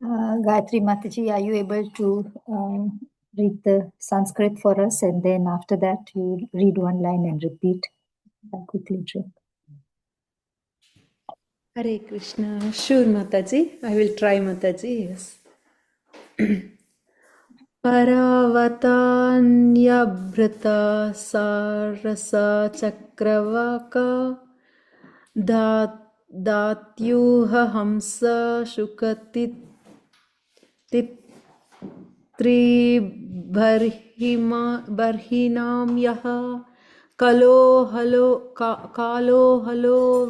Gayatri Mataji, are you able to read the Sanskrit for us, and then after that you read one line and repeat? I'll quickly drink. Hare Krishna. Sure, Mataji. I will try, Mataji. Yes. Paravatanyabhrata sarasa chakravaka datyuha hamsa shukatit barhinam yaha kalo halo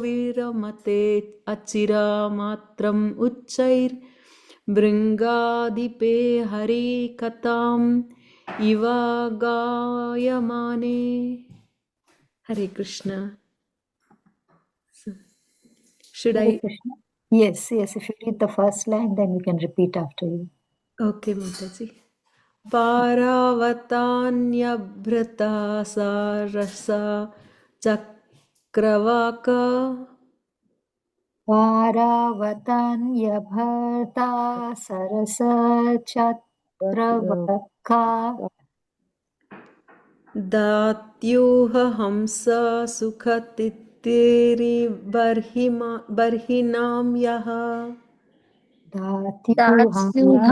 viramate achira matram uchair bringadipe hari katam iva gayamane. Hare Krishna. Should Hare I? Krishna. Yes. If you read the first line, then we can repeat after you. Okay, Mataji. Paravatanyabhrata sarasa chakravaka Paravatanyabhrata sarasa chakravaka datyuha hamsa sukhatitiri barhinam yaha datyuhamsa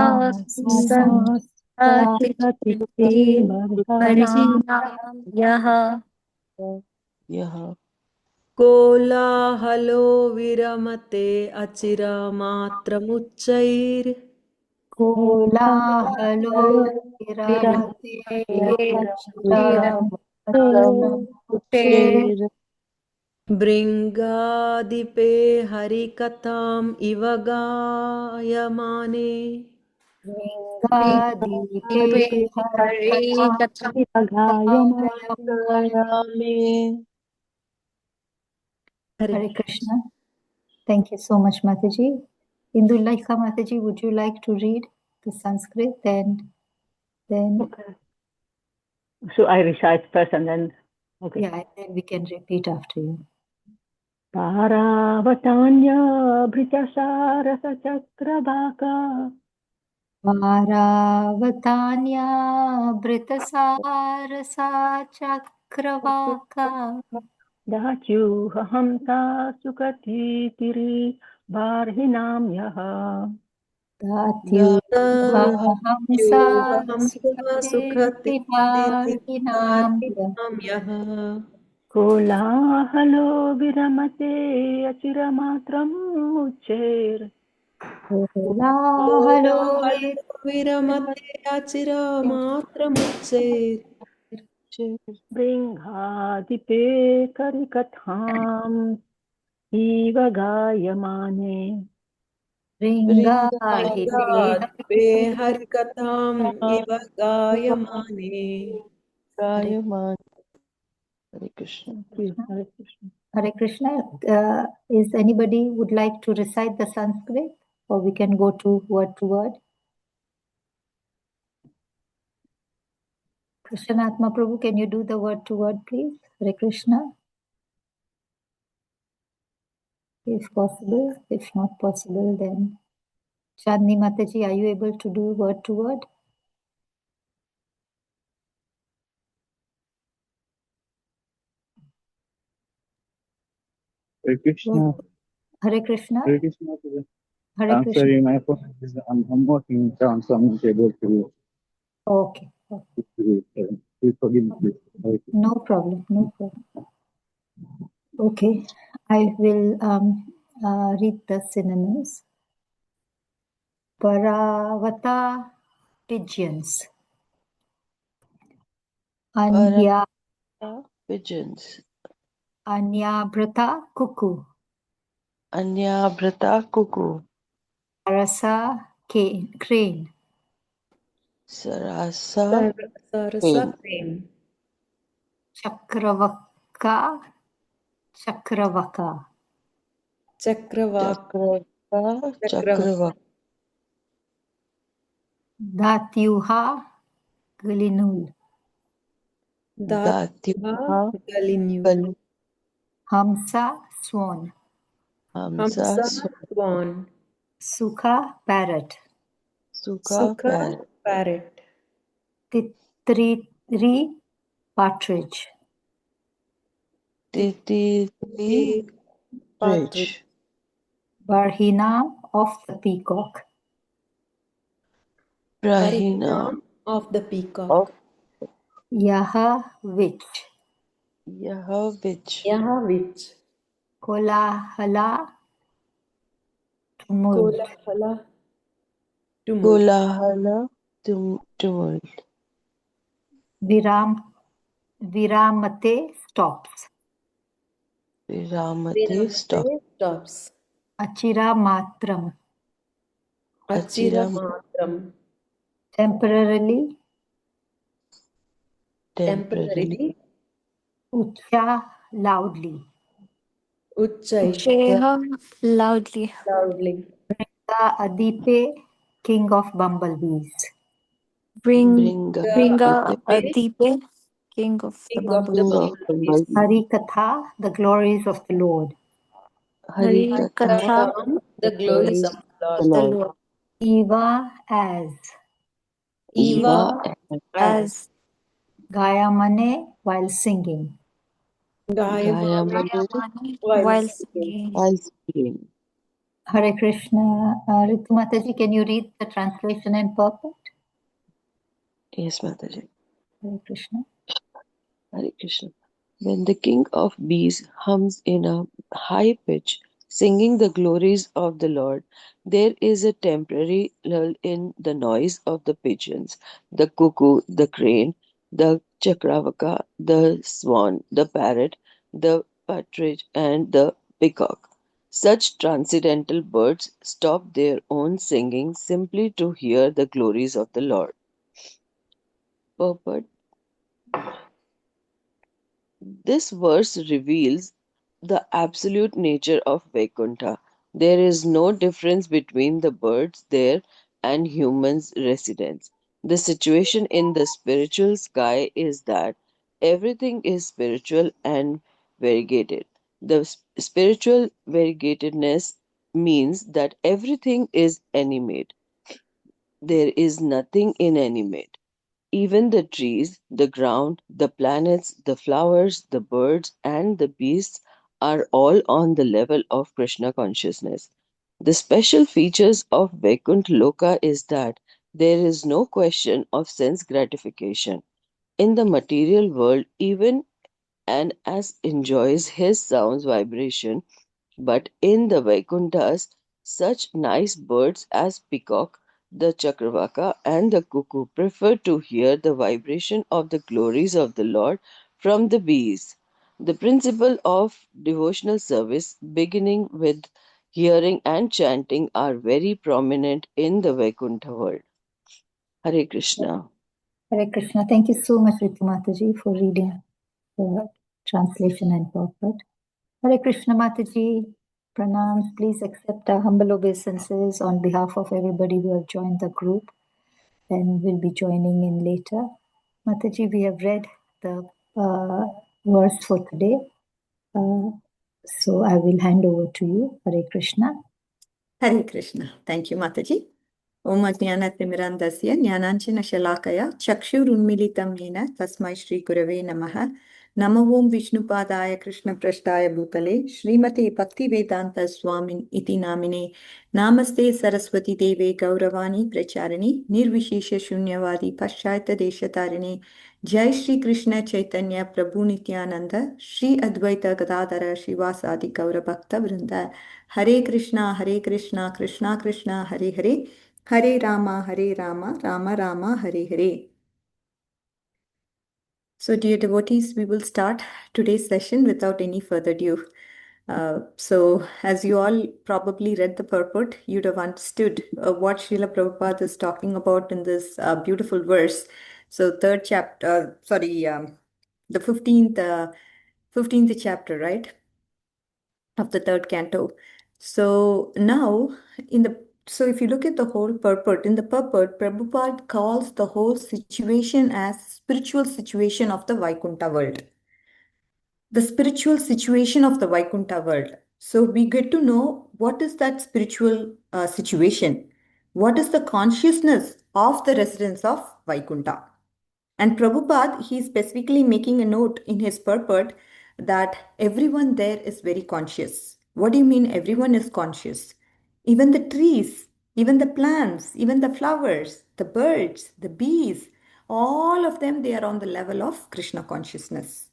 Kolahalo viramate achira matramuchair Kolahalo viramate Bringadipe harikatam ivagayamane. Bringadipe harikatam. Hare Krishna. Thank you so much, Mataji. Indulaika Mataji, would you like to read the Sanskrit and then? Okay. So I recite first and then, okay. Yeah, and then we can repeat after you. Paravatanya bhritasarasa chakravaka Paravatanya Britasarasa Chakravaka Datyuha hamsa sukatitiri barhinam yaha Datyuha Hamsa Sukhati Sukhati Bhartinam yaha Kolahalo viramate achiramatram ucher Kolahalo viramate achira matramuchair Bringhadipe karikatham iva gayamane Bringadipe harikatam iva gayamane. Hare Krishna. Hare Krishna. Hare Krishna. Is anybody would like to recite the Sanskrit, or we can go to word to word? Krishnatma Prabhu, can you do the word to word, please? Hare Krishna. If possible. If not possible, then Chandni Mataji, are you able to do word to word? Hare Krishna. Hare Krishna. Hare Krishna. Hare I'm Krishna. sorry, my phone is, I'm working in town, so I'm not able to. Okay. Please forgive me, please. No problem. Okay, I will read the synonyms. Paravata, pigeons. Anya, Pigeons. Anyabrata, cuckoo. Anyabrata cuckoo. Sarasa, crane. Sarasa crane. Chakravaka. Chakravaka. Datyuha, galinul. Datyuha Galinu. Hamsa, swan. Hamza, Swan. Sukha, parrot. Sukha, Sukha, parrot. parrot. Titri, partridge. Titiri, Partridge. ridge. Barhina, of the peacock. Brahina, Of the peacock. of Yaha, witch. Yahavich. Yahavich. Kolahala, tumult. Kolahala. Tumult. Kolahala, tumult. Viramate, stops. Viramate, stop. Stops. Achira matram, Achira Achira, matram. temporarily. temporarily. Ucha, loudly. Uchchaisha. Loudly. Loudly. Adipe, king of bumblebees. Bringa, Bringa Adipe, Adipe, king of the King of the king bumblebee. of bumblebees. bumblebee. Harikatha, the glories of the Lord. Harikatha, Katha, The glories of the the Lord. the Lord. Lord. Eva, as. Eva As Gayamane, while singing. Gayamani Gayamani, while singing. singing. while speaking. Hare Krishna. Ritu Mataji, can you read the translation and purport? Yes, Mataji. Hare Krishna. Hare Krishna. When the king of bees hums in a high pitch, singing the glories of the Lord, there is a temporary lull in the noise of the pigeons, the cuckoo, the crane, the chakravaka, the swan, the parrot, the partridge, and the peacock. Such transcendental birds stop their own singing simply to hear the glories of the Lord. Purport. This verse reveals the absolute nature of Vaikuntha. There is no difference between the birds there and humans' residents. The situation in the spiritual sky is that everything is spiritual and variegated. The spiritual variegatedness means that everything is animate. There is nothing inanimate. Even the trees, the ground, the planets, the flowers, the birds, and the beasts are all on the level of Krishna consciousness. The special features of Vaikuntha Loka is that there is no question of sense gratification. In the material world, even an as enjoys his sound's vibration, but in the Vaikunthas, such nice birds as peacock, the chakravaka, and the cuckoo prefer to hear the vibration of the glories of the Lord from the bees. The principle of devotional service, beginning with hearing and chanting, are very prominent in the Vaikuntha world. Hare Krishna. Hare Krishna. Thank you so much, Ritu Mataji, for reading the translation and purport. Hare Krishna Mataji, pranams. Please accept our humble obeisances on behalf of everybody who have joined the group and will be joining in later. Mataji, we have read the verse for today. So I will hand over to you. Hare Krishna. Hare Krishna. Thank you, Mataji. Om Ajnanatimirandasya Jnananjana Shalakaya Chakshurunmilitam Yena Tasmai Shri Gurave Namaha Namo Om Vishnupadaya Krishna Prashtaya Bhutale Srimate Bhakti Vedanta Swamin Iti Namine Namaste Saraswati Deve Gauravani Pracharani Nirvishesha Shunyavadi Paschayata Deshatarine Jai Shri Krishna Chaitanya Prabhu Nityananda Shri Advaita Gadadara Shivasadi Gaura Bhakta Vrinda Hare Krishna Krishna Krishna Hare Hare Hare Rama, Rama Rama, Hare Hare. So, dear devotees, we will start today's session without any further ado. So, as you all probably read the purport, you'd have understood what Srila Prabhupada is talking about in this beautiful verse. So, third chapter, the 15th chapter, right, of the third canto. So now so if you look at the whole purport, in the purport, Prabhupada calls the whole situation as spiritual situation of the Vaikuntha world. The spiritual situation of the Vaikuntha world. So we get to know what is that spiritual situation, what is the consciousness of the residents of Vaikuntha. And Prabhupada, he is specifically making a note in his purport that everyone there is very conscious. What do you mean everyone is conscious? Even the trees, even the plants, even the flowers, the birds, the bees, all of them, they are on the level of Krishna consciousness.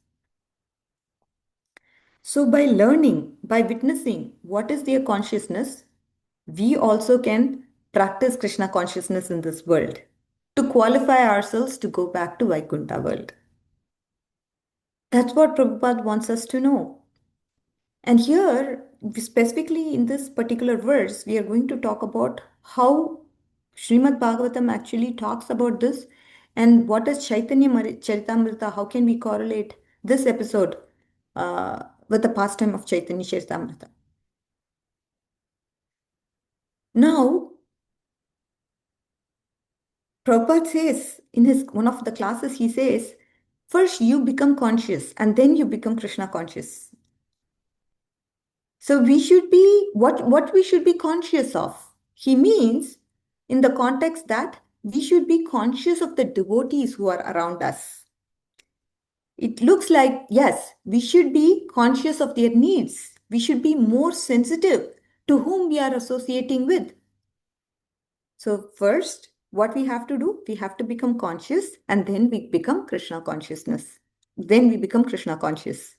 So by learning, by witnessing what is their consciousness, we also can practice Krishna consciousness in this world to qualify ourselves to go back to Vaikuntha world. That's what Prabhupada wants us to know. And here, specifically in this particular verse, we are going to talk about how Srimad Bhagavatam actually talks about this and what is Chaitanya Charitamrita, how can we correlate this episode with the pastime of Chaitanya Charitamrita. Now, Prabhupada says in his one of the classes, he says, first you become conscious and then you become Krishna conscious. So we should be what we should be conscious of. He means in the context that we should be conscious of the devotees who are around us. It looks like, yes, we should be conscious of their needs. We should be more sensitive to whom we are associating with. So first, what we have to do, we have to become conscious and then we become Krishna consciousness. Then we become Krishna conscious.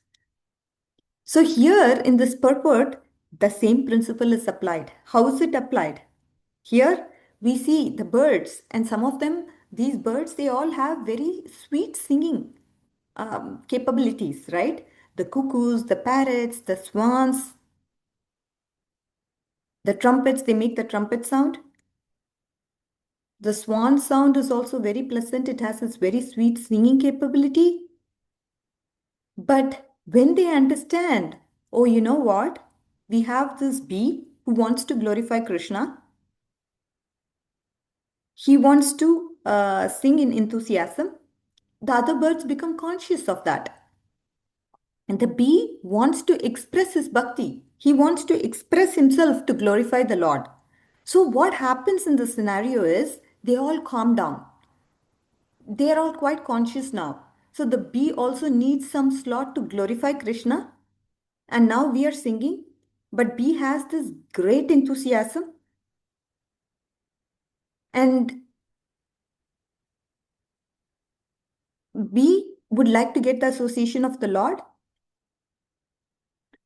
So here in this purport, the same principle is applied. How is it applied? Here we see the birds and some of them, these birds, they all have very sweet singing capabilities, right? The cuckoos, the parrots, the swans, the trumpets, they make the trumpet sound. The swan sound is also very pleasant. It has this very sweet singing capability. But when they understand, oh, you know what? We have this bee who wants to glorify Krishna. He wants to sing in enthusiasm. The other birds become conscious of that. And the bee wants to express his bhakti. He wants to express himself to glorify the Lord. So what happens in this scenario is they all calm down. They are all quite conscious now. So the bee also needs some slot to glorify Krishna. And now we are singing, but bee has this great enthusiasm. And bee would like to get the association of the Lord.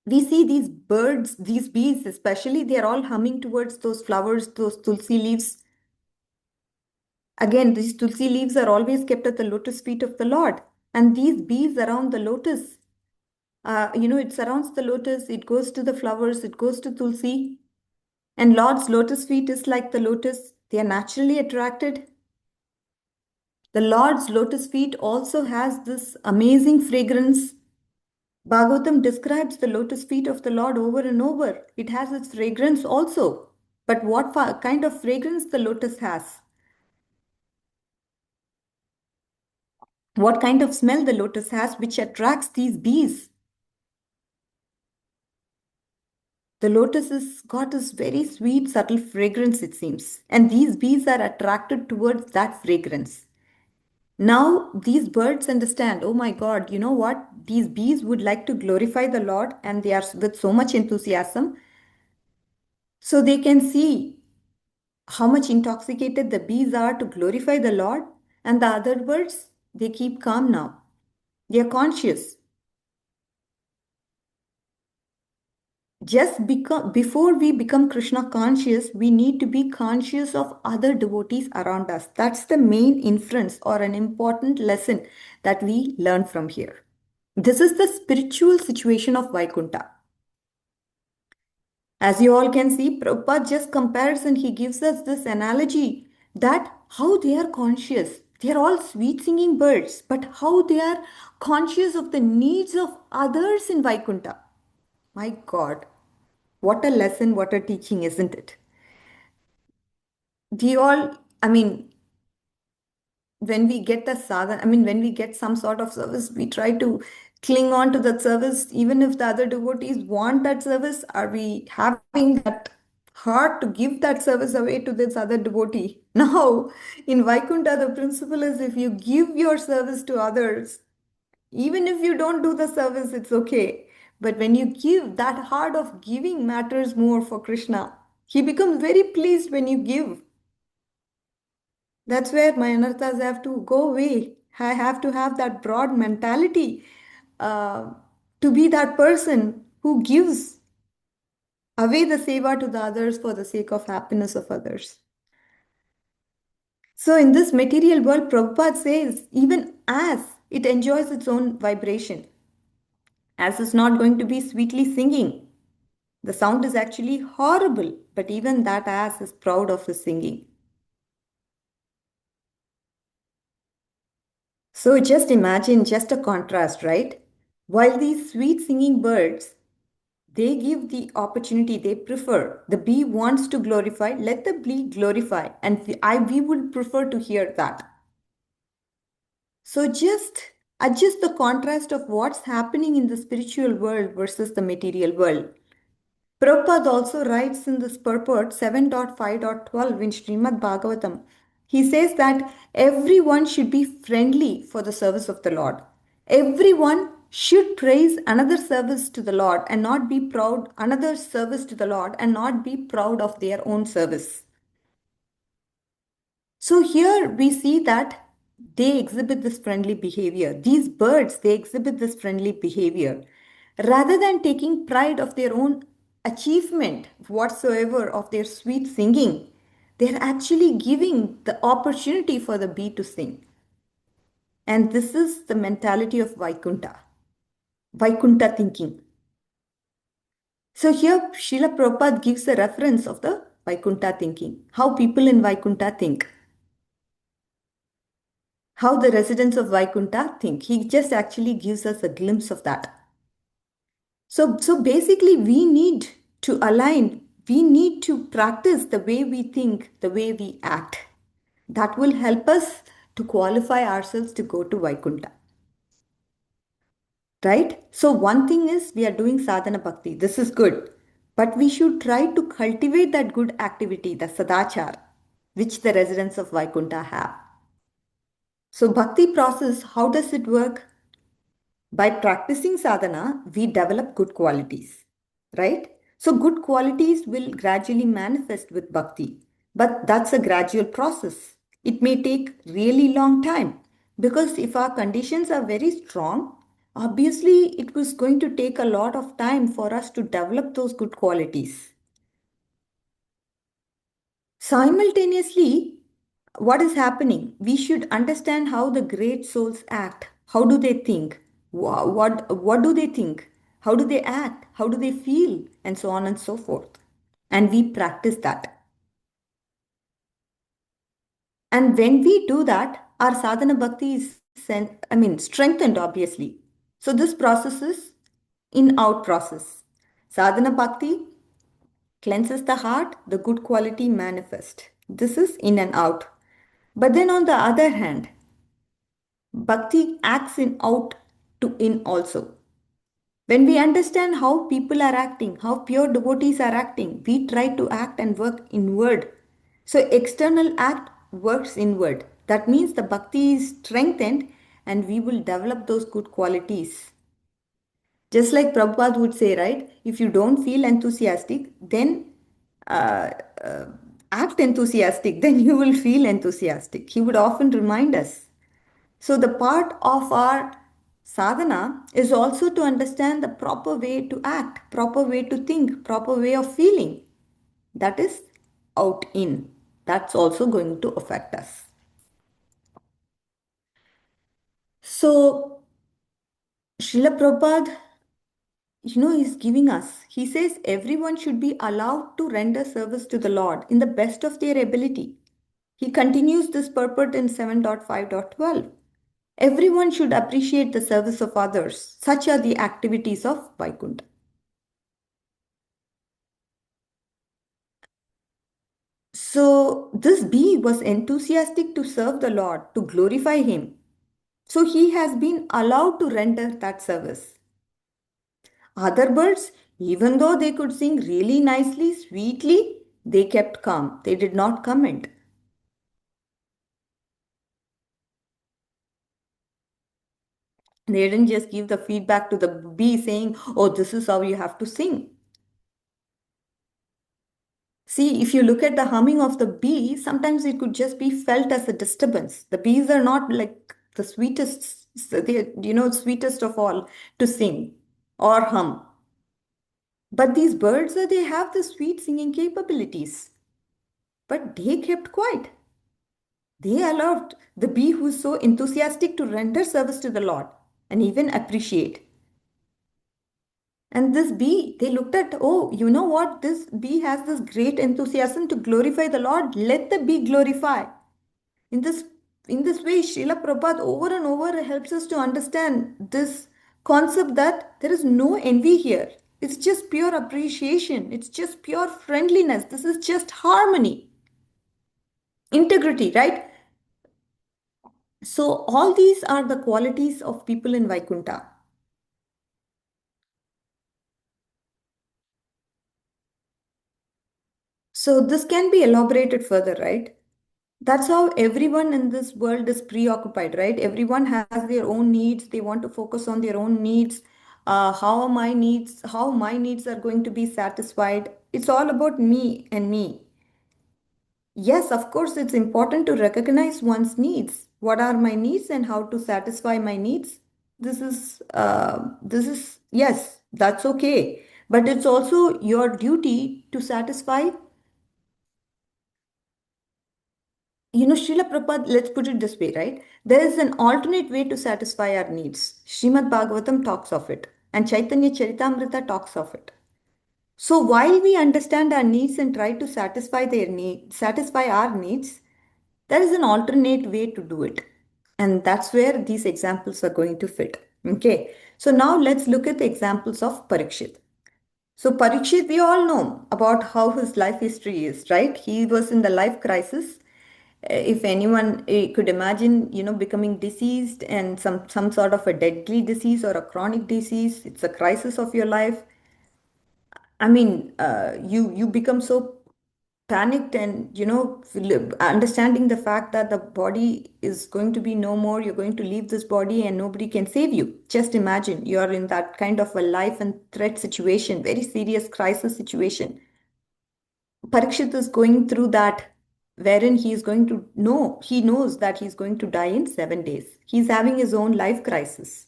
We see these birds, these bees especially, they are all humming towards those flowers, those tulsi leaves. Again, these tulsi leaves are always kept at the lotus feet of the Lord. And these bees around the lotus, it surrounds the lotus, it goes to the flowers, it goes to tulsi. And Lord's lotus feet is like the lotus. They are naturally attracted. The Lord's lotus feet also has this amazing fragrance. Bhagavatam describes the lotus feet of the Lord over and over. It has its fragrance also. But what kind of fragrance the lotus has? What kind of smell the lotus has which attracts these bees? The lotus has got this very sweet, subtle fragrance, it seems. And these bees are attracted towards that fragrance. Now, these birds understand, oh my God, you know what? These bees would like to glorify the Lord and they are with so much enthusiasm. So they can see how much intoxicated the bees are to glorify the Lord. And the other birds, they keep calm now. They are conscious. Before we become Krishna conscious, we need to be conscious of other devotees around us. That's the main inference or an important lesson that we learn from here. This is the spiritual situation of Vaikuntha. As you all can see, Prabhupada just compares and he gives us this analogy that how they are conscious. They are all sweet singing birds, but how they are conscious of the needs of others in Vaikuntha. My God, what a lesson, what a teaching, isn't it? Do you all, when we get the sadhana, when we get some sort of service, we try to cling on to that service even if the other devotees want that service? Are we having that heart to give that service away to this other devotee? No. In Vaikuntha, the principle is if you give your service to others, even if you don't do the service, it's okay. But when you give, that heart of giving matters more for Krishna. He becomes very pleased when you give. That's where my anarthas have to go away. I have to have that broad mentality uh, to be that person who gives away the seva to the others for the sake of happiness of others. So in this material world, Prabhupada says, even as it enjoys its own vibration, as is not going to be sweetly singing. The sound is actually horrible, but even that ass is proud of his singing. So just imagine just a contrast, right? While these sweet singing birds, they give the opportunity, they prefer. The bee wants to glorify, let the bee glorify. And we would prefer to hear that. So just adjust the contrast of what's happening in the spiritual world versus the material world. Prabhupada also writes in this purport 7.5.12 in Srimad Bhagavatam. He says that everyone should be friendly for the service of the Lord. Everyone should praise another service to the Lord and not be proud, another service to the Lord and not be proud of their own service. So here we see that they exhibit this friendly behavior. These birds, they exhibit this friendly behavior. Rather than taking pride of their own achievement whatsoever of their sweet singing, they're actually giving the opportunity for the bee to sing. And this is the mentality of Vaikuntha thinking. So here Srila Prabhupada gives a reference of the Vaikuntha thinking, how people in Vaikuntha think. How the residents of Vaikuntha think. He just actually gives us a glimpse of that. So basically, we need to align, we need to practice the way we think, the way we act. That will help us to qualify ourselves to go to Vaikuntha. Right? So, one thing is we are doing sadhana bhakti. This is good. But we should try to cultivate that good activity, the sadachar, which the residents of Vaikuntha have. So, bhakti process, how does it work? By practicing sadhana, we develop good qualities, right? So, good qualities will gradually manifest with bhakti, but that's a gradual process. It may take really long time because if our conditions are very strong, obviously it was going to take a lot of time for us to develop those good qualities. Simultaneously, what is happening? We should understand how the great souls act. How do they think? What do they think? How do they act? How do they feel? And so on and so forth. And we practice that. And when we do that, our sadhana bhakti is strengthened, obviously. So this process is in-out process. Sadhana bhakti cleanses the heart, the good quality manifest. This is in and out. But then on the other hand, bhakti acts in out to in also. When we understand how people are acting, how pure devotees are acting, we try to act and work inward. So external act works inward. That means the bhakti is strengthened and we will develop those good qualities. Just like Prabhupada would say, right? If you don't feel enthusiastic, then uh, uh, act enthusiastic, then you will feel enthusiastic. He would often remind us. So, the part of our sadhana is also to understand the proper way to act, proper way to think, proper way of feeling. That is out in. That's also going to affect us. So, Srila Prabhupada, is giving us, he says everyone should be allowed to render service to the Lord in the best of their ability. He continues this purport in 7.5.12. Everyone should appreciate the service of others. Such are the activities of Vaikuntha. So, this bee was enthusiastic to serve the Lord, to glorify Him. So he has been allowed to render that service. Other birds, even though they could sing really nicely, sweetly, they kept calm. They did not comment. They didn't just give the feedback to the bee saying, oh, this is how you have to sing. See, if you look at the humming of the bee, sometimes it could just be felt as a disturbance. The bees are not like the sweetest, sweetest of all to sing or hum. But these birds, they have the sweet singing capabilities. But they kept quiet. They allowed the bee who is so enthusiastic to render service to the Lord and even appreciate. And this bee, they looked at, oh, you know what? This bee has this great enthusiasm to glorify the Lord. Let the bee glorify. In this, in this way, Srila Prabhupada over and over helps us to understand this concept that there is no envy here. It's just pure appreciation. It's just pure friendliness. This is just harmony, integrity, right? So all these are the qualities of people in Vaikuntha. So this can be elaborated further, right? That's how everyone in this world is preoccupied, right? Everyone has their own needs. They want to focus on their own needs. How my needs are going to be satisfied. It's all about me and me. Yes, of course, it's important to recognize one's needs. What are my needs and how to satisfy my needs? Yes, that's okay. But it's also your duty to satisfy. Srila Prabhupada, let's put it this way, right? There is an alternate way to satisfy our needs. Srimad Bhagavatam talks of it, and Chaitanya Charitamrita talks of it. So while we understand our needs and try to satisfy our needs, there is an alternate way to do it. And that's where these examples are going to fit. Okay. So now let's look at the examples of Parikshit. So Parikshit, we all know about how his life history is, right? He was in the life crisis. If anyone could imagine, becoming diseased and some sort of a deadly disease or a chronic disease, it's a crisis of your life. I mean, you become so panicked and understanding the fact that the body is going to be no more, you're going to leave this body and nobody can save you. Just imagine you're in that kind of a life and threat situation, very serious crisis situation. Parikshit is going through that, wherein he knows that he's going to die in 7 days. He's having his own life crisis.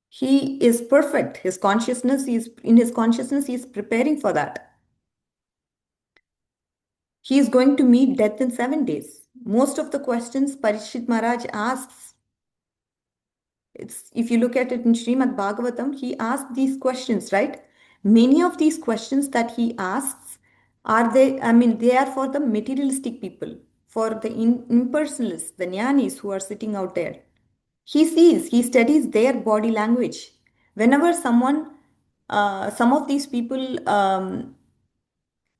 He is perfect. In his consciousness, he is preparing for that. He is going to meet death in 7 days. Most of the questions Parikshit Maharaj asks, if you look at it in Srimad Bhagavatam, he asked these questions, right? Many of these questions that he asks they are for the materialistic people, for the impersonalists, the jnanis who are sitting out there. He studies their body language. Whenever some of these people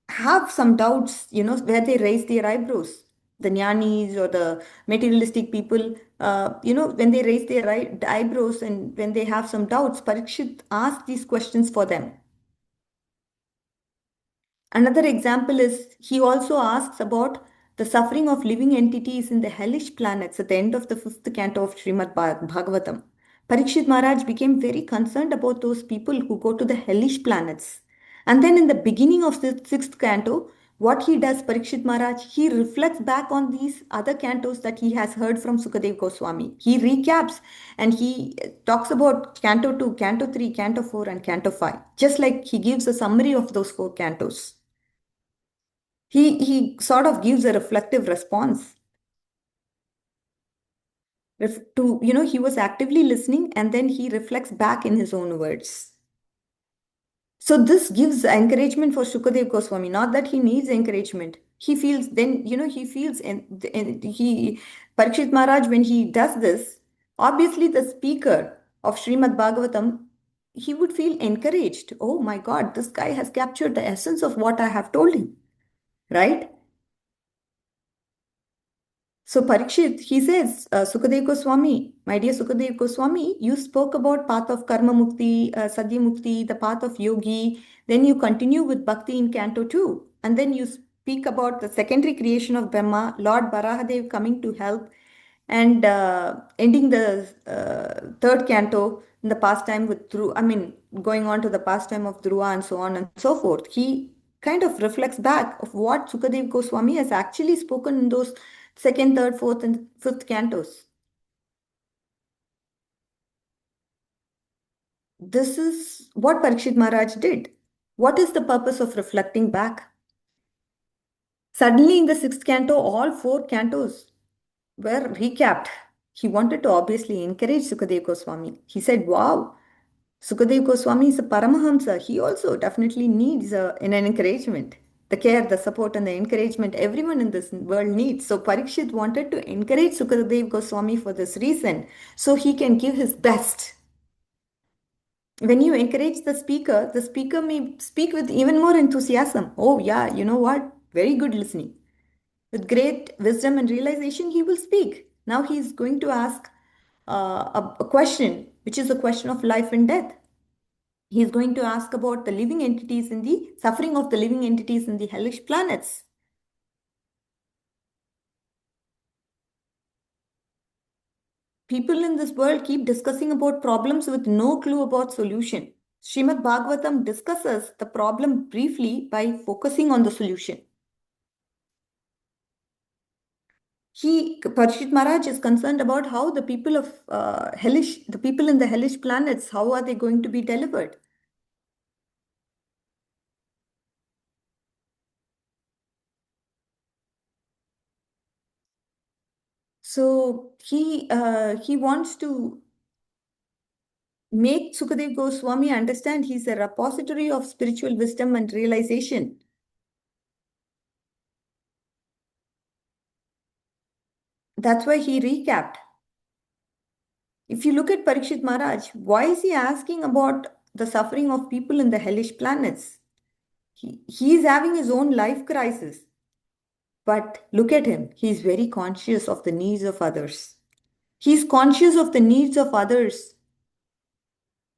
have some doubts, where they raise their eyebrows. The jnanis or the materialistic people, when they raise their eyebrows and when they have some doubts, Parikshit asks these questions for them. Another example is he also asks about the suffering of living entities in the hellish planets at the end of the fifth canto of Srimad Bhagavatam. Parikshit Maharaj became very concerned about those people who go to the hellish planets. And then in the beginning of the sixth canto, what he does, Parikshit Maharaj, he reflects back on these other cantos that he has heard from Sukadev Goswami. He recaps and he talks about canto 2, canto 3, canto 4, and canto 5, just like he gives a summary of those four cantos. He sort of gives a reflective response he was actively listening and then he reflects back in his own words. So this gives encouragement for Shukadev Goswami, not that he needs encouragement. He feels then, he feels and he Parikshit Maharaj, when he does this, obviously the speaker of Srimad Bhagavatam, he would feel encouraged. Oh my God, this guy has captured the essence of what I have told him, right? So Parikshit, he says, Sukadev Goswami, my dear Sukadev Goswami, you spoke about path of karma mukti, sadhya mukti, the path of yogi. Then you continue with bhakti in canto 2. And then you speak about the secondary creation of Brahma, Lord Barahadev coming to help, and ending the third canto in the pastime with Dhruva, I mean, going on to the pastime of Dhruva and so on and so forth. He kind of reflects back of what Sukadev Goswami has actually spoken in those second, third, fourth, and fifth cantos. This is what Parikshit Maharaj did. What is the purpose of reflecting back? Suddenly, in the sixth canto, all four cantos were recapped. He wanted to obviously encourage Sukadev Goswami. He said, wow, Sukadev Goswami is a Paramahamsa. He also definitely needs an encouragement. The care, the support, and the encouragement everyone in this world needs. So Parikshit wanted to encourage Sukadev Goswami for this reason, so he can give his best. When you encourage the speaker may speak with even more enthusiasm. Oh, yeah, you know what? Very good listening. With great wisdom and realization, he will speak. Now he is going to ask a question, which is a question of life and death. He is going to ask about the living entities in the suffering of the living entities in the hellish planets. People in this world keep discussing about problems with no clue about solution. Srimad Bhagavatam discusses the problem briefly by focusing on the solution. Parishit Maharaj is concerned about how the people of the people in the hellish planets, how are they going to be delivered? So he wants to make Sukadev Goswami understand he's a repository of spiritual wisdom and realization. That's why he recapped. If you look at Parikshit Maharaj, why is he asking about the suffering of people in the hellish planets? He is having his own life crisis. But look at him, he is very conscious of the needs of others. He is conscious of the needs of others.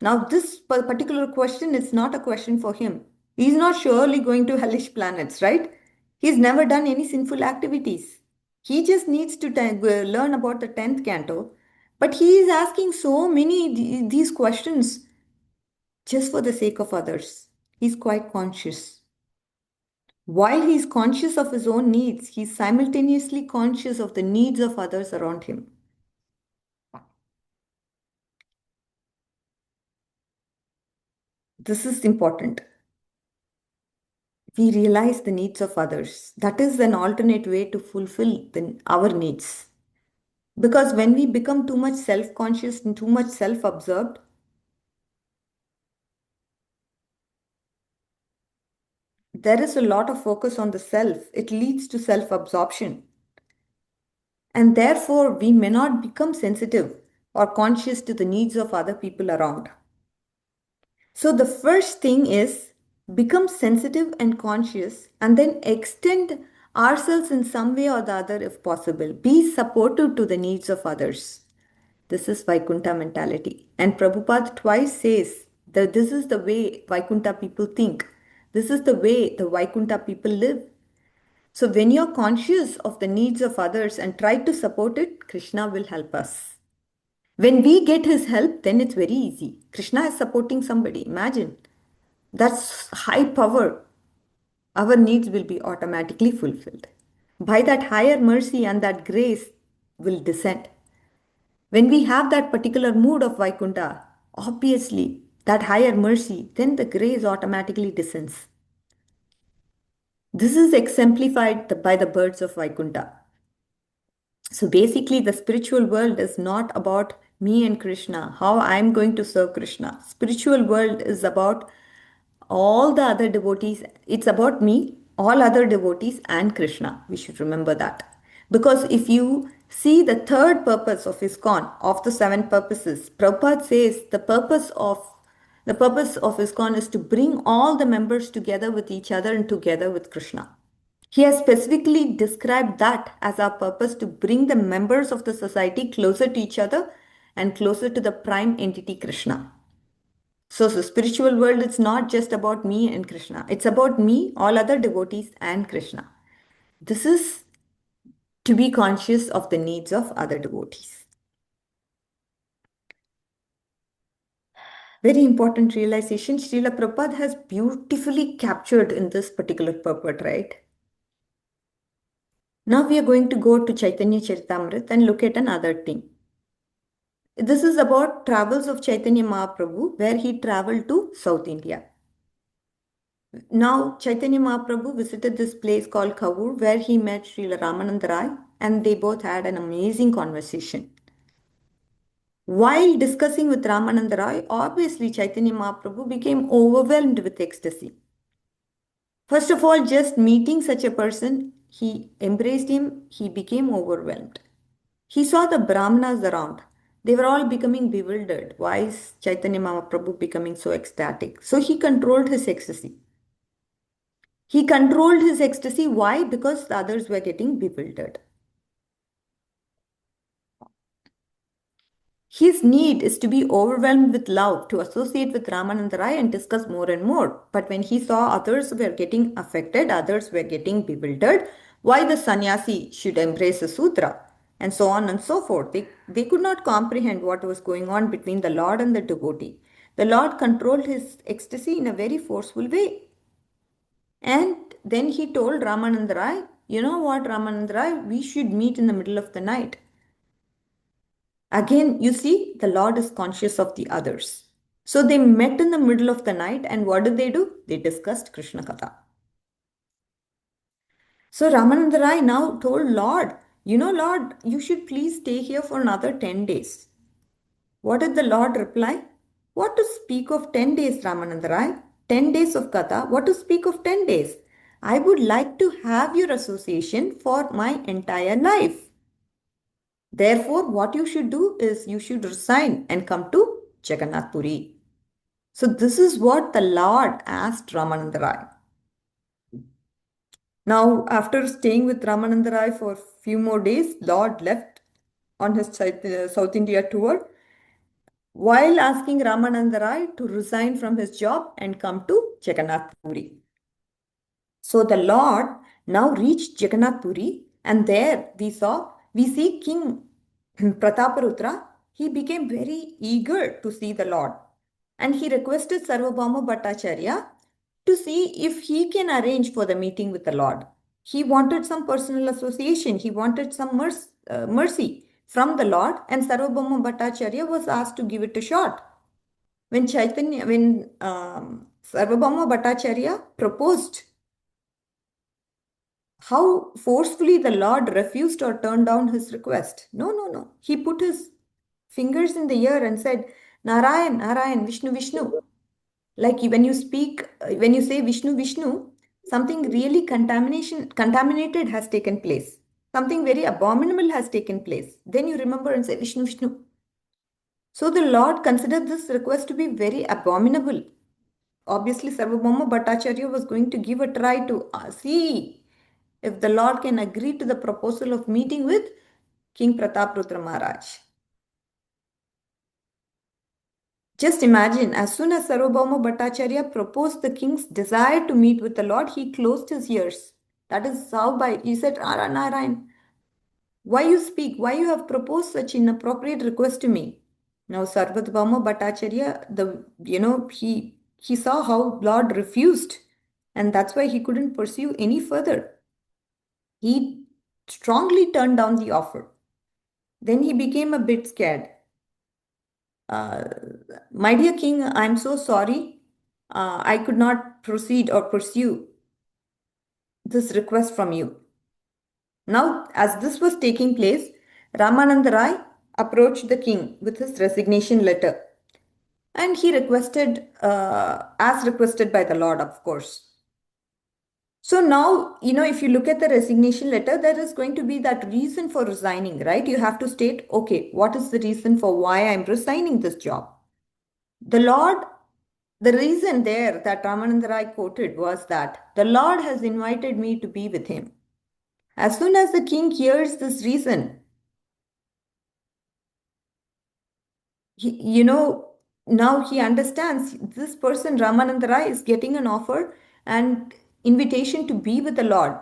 Now, this particular question is not a question for him. He is not surely going to hellish planets, right? He's never done any sinful activities. He just needs to learn about the 10th canto. But he is asking so many these questions just for the sake of others. He's quite conscious. While he's conscious of his own needs, he's simultaneously conscious of the needs of others around him. This is important. We realize the needs of others. That is an alternate way to fulfill our needs. Because when we become too much self-conscious and too much self-absorbed, there is a lot of focus on the self. It leads to self-absorption. And therefore, we may not become sensitive or conscious to the needs of other people around. So the first thing is become sensitive and conscious and then extend ourselves in some way or the other if possible. Be supportive to the needs of others. This is Vaikuntha mentality. And Prabhupada twice says that this is the way Vaikuntha people think. This is the way the Vaikuntha people live. So when you're conscious of the needs of others and try to support it, Krishna will help us. When we get his help, then it's very easy. Krishna is supporting somebody. Imagine. That's high power. Our needs will be automatically fulfilled. By that higher mercy and that grace will descend. When we have that particular mood of Vaikuntha, obviously that higher mercy, then the grace automatically descends. This is exemplified by the birds of Vaikuntha. So basically, the spiritual world is not about me and Krishna, how I'm going to serve Krishna. Spiritual world is about all the other devotees. It's about me, all other devotees, and Krishna. We should remember that. Because if you see the third purpose of ISKCON, of the seven purposes, Prabhupada says the purpose of ISKCON is to bring all the members together with each other and together with Krishna. He has specifically described that as our purpose to bring the members of the society closer to each other and closer to the prime entity Krishna. So the spiritual world is not just about me and Krishna. It's about me, all other devotees, and Krishna. This is to be conscious of the needs of other devotees. Very important realization Srila Prabhupada has beautifully captured in this particular purport, right? Now we are going to go to Chaitanya Charitamrita and look at another thing. This is about travels of Chaitanya Mahaprabhu, where he traveled to South India. Now, Chaitanya Mahaprabhu visited this place called Kavur, where he met Srila Ramananda Rai, and they both had an amazing conversation. While discussing with Ramananda Rai, obviously Chaitanya Mahaprabhu became overwhelmed with ecstasy. First of all, just meeting such a person, he embraced him, he became overwhelmed. He saw the Brahmanas around. They were all becoming bewildered. Why is Chaitanya Mahaprabhu becoming so ecstatic? So he controlled his ecstasy. He controlled his ecstasy. Why? Because the others were getting bewildered. His need is to be overwhelmed with love, to associate with Ramananda Rai and discuss more and more. But when he saw others were getting affected, others were getting bewildered, why the sannyasi should embrace a sutra, and so on and so forth. They could not comprehend what was going on between the Lord and the devotee. The Lord controlled his ecstasy in a very forceful way. And then he told Ramananda Rai, you know what, Ramananda Rai, we should meet in the middle of the night. Again, you see, the Lord is conscious of the others. So they met in the middle of the night, and what did they do? They discussed Krishna Katha. So Ramananda Rai now told Lord, you know, Lord, you should please stay here for another 10 days. What did the Lord reply? What to speak of 10 days, Ramananda Rai? 10 days of Katha, what to speak of 10 days? I would like to have your association for my entire life. Therefore, what you should do is you should resign and come to Jagannath Puri. So this is what the Lord asked Ramananda Rai. Now, after staying with Ramananda Rai for a few more days, Lord left on his South India tour while asking Ramananda Rai to resign from his job and come to Jagannath Puri. So the Lord now reached Jagannath Puri, and there we see King Prataparudra. He became very eager to see the Lord, and he requested Sarvabhauma Bhattacharya to see if he can arrange for the meeting with the Lord. He wanted some personal association. He wanted some mercy from the Lord, and Sarvabhauma Bhattacharya was asked to give it a shot. When Sarvabhauma Bhattacharya proposed, how forcefully the Lord refused or turned down his request. No, no, no. He put his fingers in the air and said, Narayan, Narayan, Vishnu, Vishnu. Like when you speak, when you say Vishnu, Vishnu, something really contaminated has taken place. Something very abominable has taken place. Then you remember and say Vishnu, Vishnu. So the Lord considered this request to be very abominable. Obviously, Sarvabhauma Bhattacharya was going to give a try to see if the Lord can agree to the proposal of meeting with King Prataparudra Maharaj. Just imagine, as soon as Sarvabhauma Bhattacharya proposed the king's desire to meet with the Lord, he closed his ears. That is how he said, Narayan, why you speak? Why you have proposed such inappropriate request to me? Now Sarvabhauma Bhattacharya, he saw how Lord refused, and that's why he couldn't pursue any further. He strongly turned down the offer. Then he became a bit scared. My dear king, I'm so sorry. I could not proceed or pursue this request from you. Now, as this was taking place, Ramananda Rai approached the king with his resignation letter. And he requested, as requested by the Lord, of course. So now, if you look at the resignation letter, there is going to be that reason for resigning, right? You have to state, okay, what is the reason for why I'm resigning this job? The Lord The reason there that Ramananda Rai quoted was that the Lord has invited me to be with him. As soon as the king hears this reason, he, now he understands this person, Ramananda Rai, is getting an offer and invitation to be with the Lord.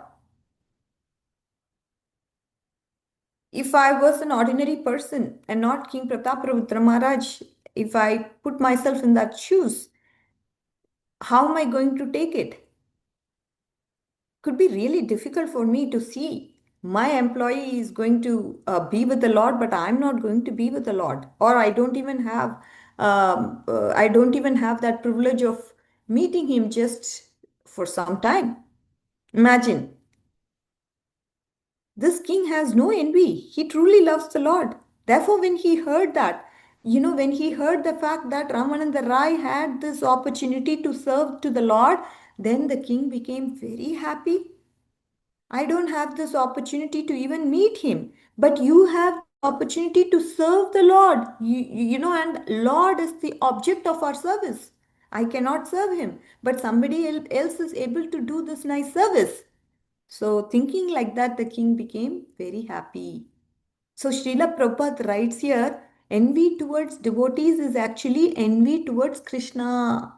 If I was an ordinary person and not King Prataparudra Maharaj, if I put myself in that shoes, how am I going to take it? Could be really difficult for me to see my employee is going to be with the Lord, but I'm not going to be with the Lord, or I don't even have that privilege of meeting him just for some time. Imagine, this king has no envy. He truly loves the Lord. Therefore, when he heard that, when he heard the fact that Ramananda Rai had this opportunity to serve to the Lord, then the king became very happy. I don't have this opportunity to even meet him, but you have the opportunity to serve the Lord. And Lord is the object of our service. I cannot serve him, but somebody else is able to do this nice service. So, thinking like that, the king became very happy. So, Srila Prabhupada writes here, envy towards devotees is actually envy towards Krishna.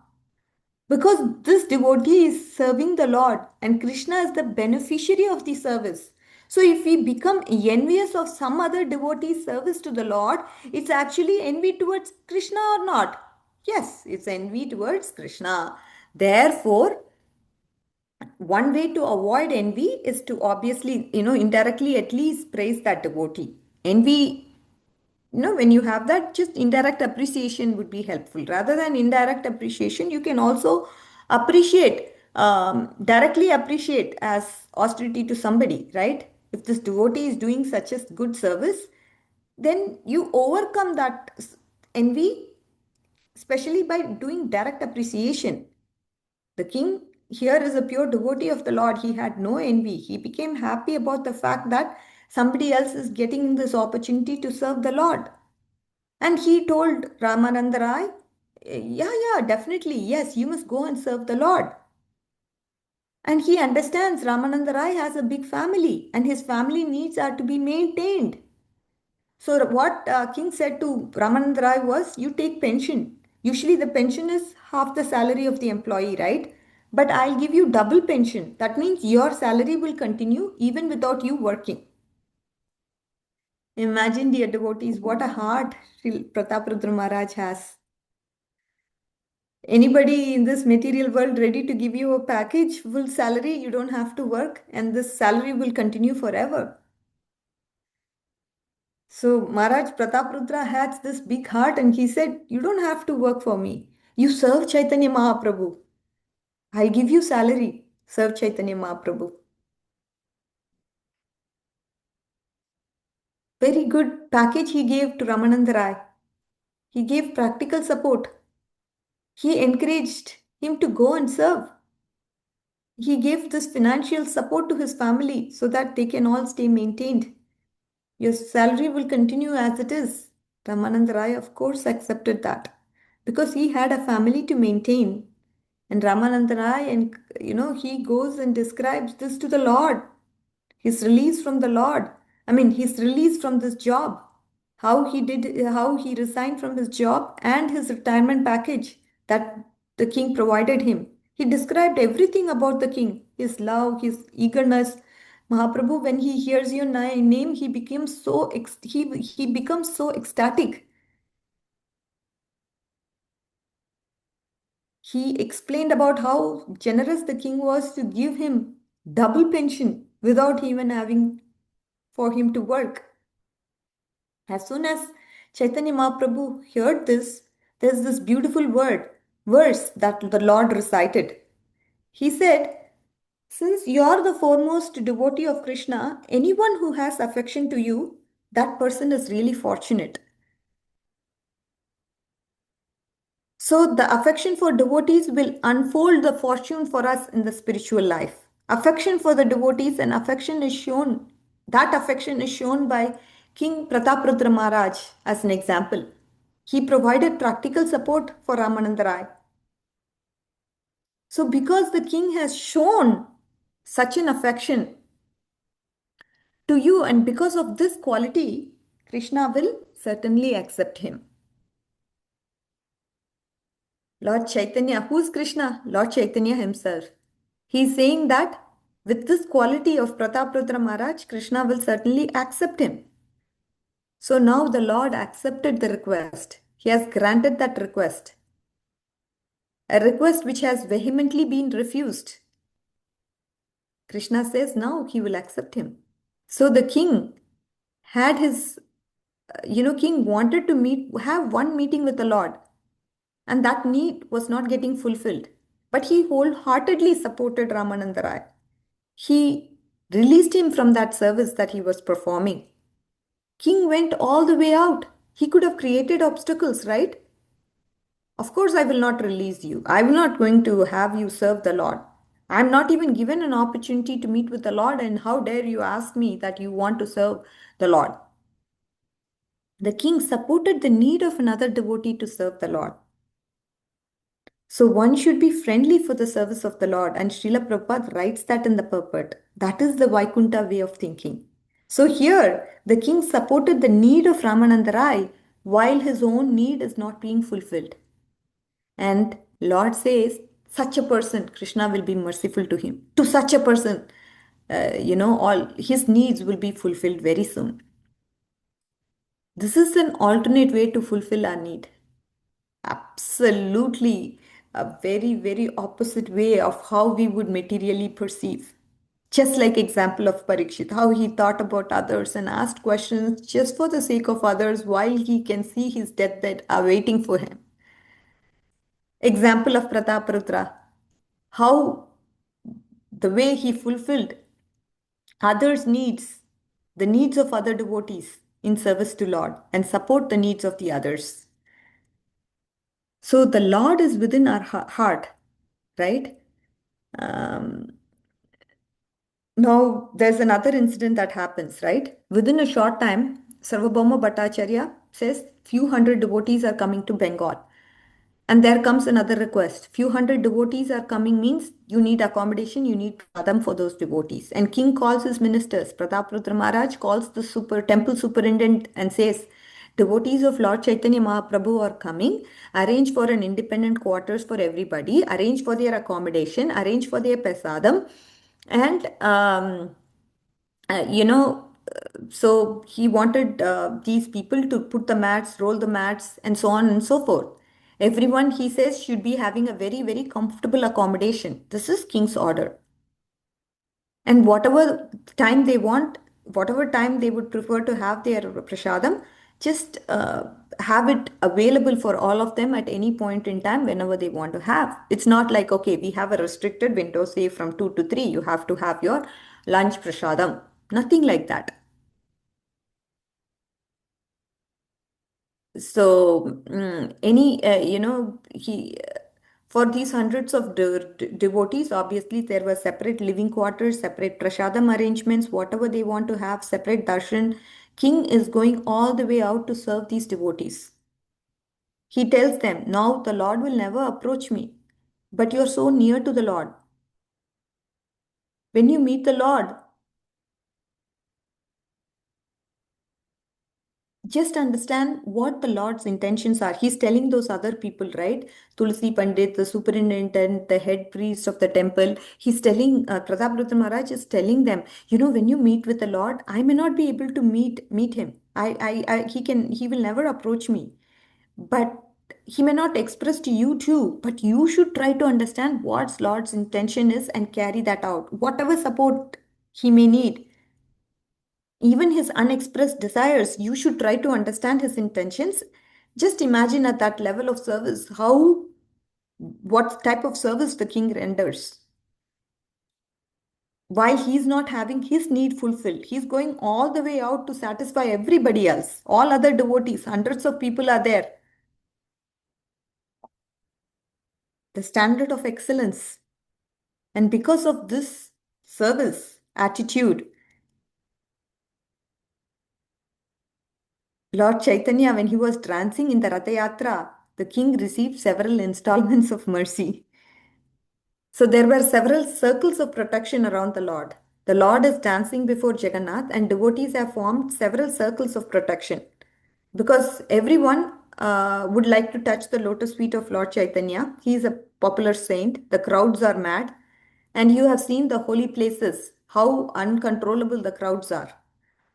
Because this devotee is serving the Lord and Krishna is the beneficiary of the service. So, if we become envious of some other devotee's service to the Lord, it's actually envy towards Krishna or not? Yes, it's envy towards Krishna. Therefore, one way to avoid envy is to obviously, indirectly at least praise that devotee. Envy, when you have that, just indirect appreciation would be helpful. Rather than indirect appreciation, you can also directly appreciate as austerity to somebody, right? If this devotee is doing such a good service, then you overcome that envy, especially by doing direct appreciation. The king here is a pure devotee of the Lord. He had no envy. He became happy about the fact that somebody else is getting this opportunity to serve the Lord. And he told Ramananda Rai, yeah, definitely, yes, you must go and serve the Lord. And he understands Ramananda Rai has a big family and his family needs are to be maintained. So what King said to Ramananda Rai was, you take pension. Usually the pension is half the salary of the employee, right? But I'll give you double pension. That means your salary will continue even without you working. Imagine, dear devotees, what a heart Sri Prataparudra Maharaj has. Anybody in this material world ready to give you a package, full salary, you don't have to work, and this salary will continue forever. So Maharaj Prataprudra had this big heart and he said, you don't have to work for me. You serve Chaitanya Mahaprabhu. I'll give you salary. Serve Chaitanya Mahaprabhu. Very good package he gave to Ramananda Rai. He gave practical support. He encouraged him to go and serve. He gave this financial support to his family so that they can all stay maintained. Your salary will continue as it is. Ramananda Rai, of course, accepted that because he had a family to maintain. And Ramananda Rai, and he goes and describes this to the Lord. He's released from the Lord. He's released from this job. How he resigned from his job and his retirement package that the king provided him. He described everything about the king, his love, his eagerness. Mahaprabhu, when he hears your name, he becomes so ecstatic. He explained about how generous the king was to give him double pension without even having for him to work. As soon as Chaitanya Mahaprabhu heard this, there's this beautiful verse that the Lord recited. He said, since you are the foremost devotee of Krishna, anyone who has affection to you, that person is really fortunate. So the affection for devotees will unfold the fortune for us in the spiritual life. Affection for the devotees and that affection is shown by King Prataprudra Maharaj as an example. He provided practical support for Ramananda Rai. So because the king has shown such an affection to you, and because of this quality, Krishna will certainly accept him. Lord Chaitanya, who's Krishna? Lord Chaitanya himself. He's saying that with this quality of Prataprudra Maharaj, Krishna will certainly accept him. So now the Lord accepted the request. He has granted that request. A request which has vehemently been refused. Krishna says now he will accept him. So the king had his, king wanted to have one meeting with the Lord, and that need was not getting fulfilled. But he wholeheartedly supported Ramananda Rai. He released him from that service that he was performing. King went all the way out. He could have created obstacles, right? Of course, I will not release you. I will not going to have you serve the Lord. I'm not even given an opportunity to meet with the Lord, and how dare you ask me that you want to serve the Lord? The king supported the need of another devotee to serve the Lord. So one should be friendly for the service of the Lord, and Srila Prabhupada writes that in the purport. That is the Vaikuntha way of thinking. So here, the king supported the need of Ramananda Rai while his own need is not being fulfilled. And Lord says, such a person, Krishna will be merciful to him. To such a person, all his needs will be fulfilled very soon. This is an alternate way to fulfill our need. Absolutely a very, very opposite way of how we would materially perceive. Just like example of Parikshit, how he thought about others and asked questions just for the sake of others while he can see his deathbed awaiting for him. Example of Prataparudra, how the way he fulfilled others' needs, the needs of other devotees in service to Lord, and support the needs of the others. So the Lord is within our heart, right? Now, there's another incident that happens, right? Within a short time, Sarvabhauma Bhattacharya says few hundred devotees are coming to Bengal. And there comes another request. Few hundred devotees are coming means you need accommodation, you need pradam for those devotees. And king calls his ministers. Prataprudra Maharaj calls the temple superintendent and says, devotees of Lord Chaitanya Mahaprabhu are coming. Arrange for an independent quarters for everybody. Arrange for their accommodation. Arrange for their prasadam. And, so he wanted these people to put the mats, roll the mats, and so on and so forth. Everyone, he says, should be having a very, very comfortable accommodation. This is king's order. And whatever time they want, whatever time they would prefer to have their prasadam, just have it available for all of them at any point in time whenever they want to have. It's not like, okay, we have a restricted window, say from 2 to 3, you have to have your lunch prasadam. Nothing like that. So he for these hundreds of devotees, obviously there were separate living quarters, separate prasadam arrangements, whatever they want to have, separate darshan. King is going all the way out to serve these devotees. He tells them, now the Lord will never approach me, but you're so near to the Lord. When you meet the Lord, just understand what the Lord's intentions are. He's telling those other people, right? Tulsi Pandit, the superintendent, the head priest of the temple. He's telling Prataprudra Maharaj is telling them, when you meet with the Lord, I may not be able to meet him. He will never approach me, but he may not express to you too. But you should try to understand what Lord's intention is and carry that out. Whatever support he may need, even his unexpressed desires, you should try to understand his intentions. Just imagine at that level of service what type of service the king renders while he's not having his need fulfilled. He's going all the way out to satisfy everybody else, all other devotees. Hundreds of people are there. The standard of excellence. And because of this service attitude, Lord Chaitanya, when he was dancing in the Ratha Yatra, the king received several installments of mercy. So there were several circles of protection around the Lord. The Lord is dancing before Jagannath, and devotees have formed several circles of protection because everyone would like to touch the lotus feet of Lord Chaitanya. He is a popular saint. The crowds are mad. And you have seen the holy places, how uncontrollable the crowds are.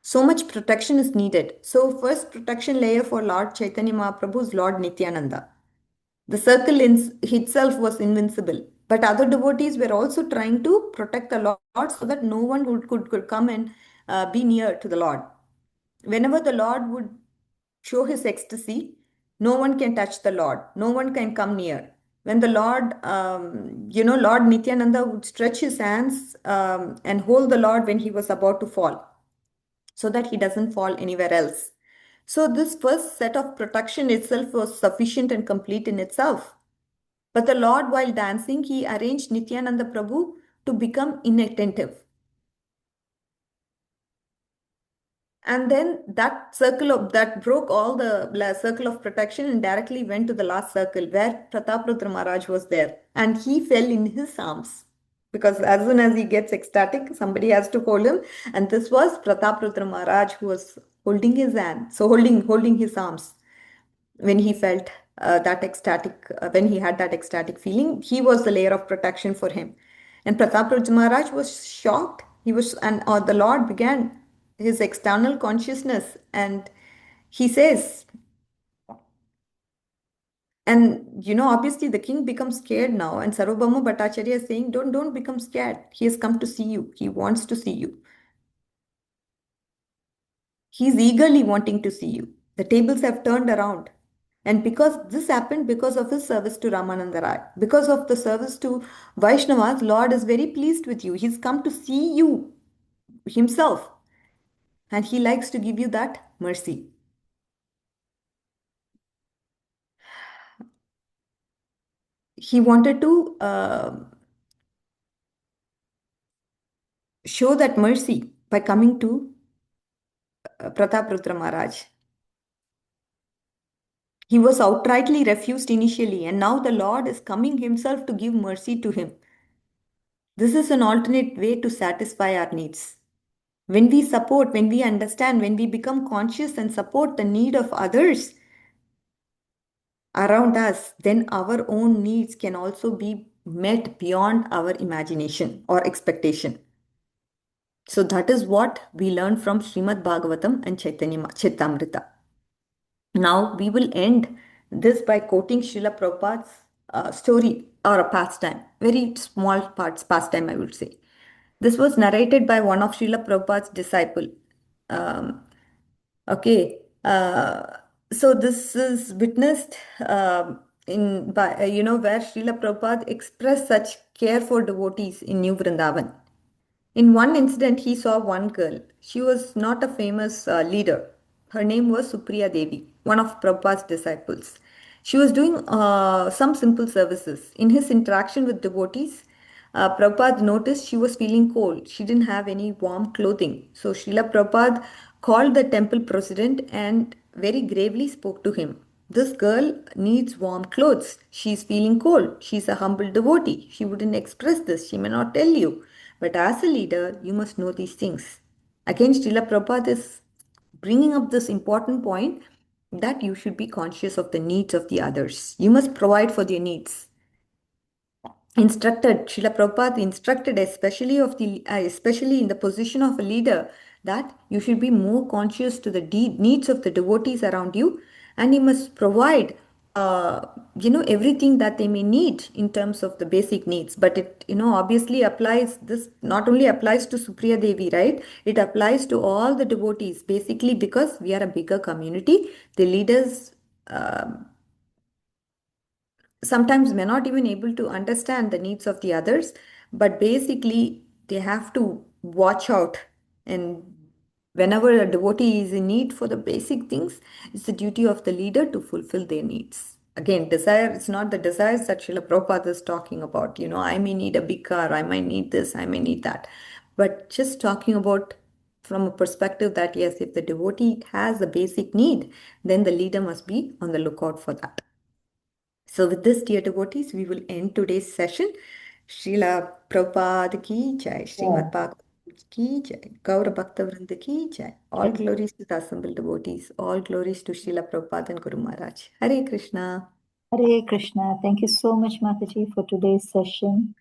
So much protection is needed. So, first protection layer for Lord Chaitanya Mahaprabhu is Lord Nityananda. The circle itself was invincible, but other devotees were also trying to protect the Lord so that no one could come and be near to the Lord. Whenever the Lord would show his ecstasy, no one can touch the Lord, no one can come near. When the Lord, Lord Nityananda would stretch his hands and hold the Lord when he was about to fall, so that he doesn't fall anywhere else. So, this first set of protection itself was sufficient and complete in itself. But the Lord, while dancing, he arranged Nityananda Prabhu to become inattentive. And then that broke all the circle of protection and directly went to the last circle where Prataprudra Maharaj was there. And he fell in his arms. Because as soon as he gets ecstatic, somebody has to hold him. And this was Prataprudra Maharaj who was holding his hand. So holding his arms when he felt when he had that ecstatic feeling, he was the layer of protection for him. And Pratap Maharaj was shocked. The Lord began his external consciousness, and he says, and obviously the king becomes scared now, and Sarvabhauma Bhattacharya is saying, don't become scared. He has come to see you. He wants to see you. He's eagerly wanting to see you. The tables have turned around. And because this happened because of his service to Ramananda Rai, because of the service to Vaishnavas, Lord is very pleased with you. He's come to see you himself. And he likes to give you that mercy. He wanted to show that mercy by coming to Prataprudra Maharaj. He was outrightly refused initially, and now the Lord is coming himself to give mercy to him. This is an alternate way to satisfy our needs. When we support, when we understand, when we become conscious and support the need of others around us, then our own needs can also be met beyond our imagination or expectation. So that is what we learn from Srimad Bhagavatam and Chaitamrita. Now we will end this by quoting Srila Prabhupada's story or a pastime, very small pastime, I would say. This was narrated by one of Srila Prabhupada's disciple. Okay, so this is witnessed where Srila Prabhupada expressed such care for devotees in New Vrindavan. In one incident, he saw one girl. She was not a famous leader. Her name was Supriya Devi, one of Prabhupada's disciples. She was doing some simple services. In his interaction with devotees, Prabhupada noticed she was feeling cold. She didn't have any warm clothing. So Srila Prabhupada called the temple president and very gravely spoke to him. This girl needs warm clothes. She's feeling cold. She's a humble devotee. She wouldn't express this. She may not tell you. But as a leader, you must know these things. Again, Srila Prabhupada is bringing up this important point that you should be conscious of the needs of the others. You must provide for their needs. Srila Prabhupada instructed, especially in the position of a leader, that you should be more conscious to the needs of the devotees around you, and you must provide, everything that they may need in terms of the basic needs. But it, obviously applies. This not only applies to Supriya Devi, right? It applies to all the devotees, basically because we are a bigger community. The leaders sometimes may not even able to understand the needs of the others, but basically they have to watch out. And whenever a devotee is in need for the basic things, it's the duty of the leader to fulfill their needs. Again, desire, it's not the desires that Srila Prabhupada is talking about. I may need a big car, I might need this, I may need that. But just talking about from a perspective that yes, if the devotee has a basic need, then the leader must be on the lookout for that. So with this, dear devotees, we will end today's session. Srila Prabhupada ki jai, Srimad Bhagavatam ki jai, Gaura Bhakta Vrinda ki jai. All glories to the assembled devotees. All glories to Srila Prabhupada and Guru Maharaj. Hare Krishna. Hare Krishna. Thank you so much, Mataji, for today's session.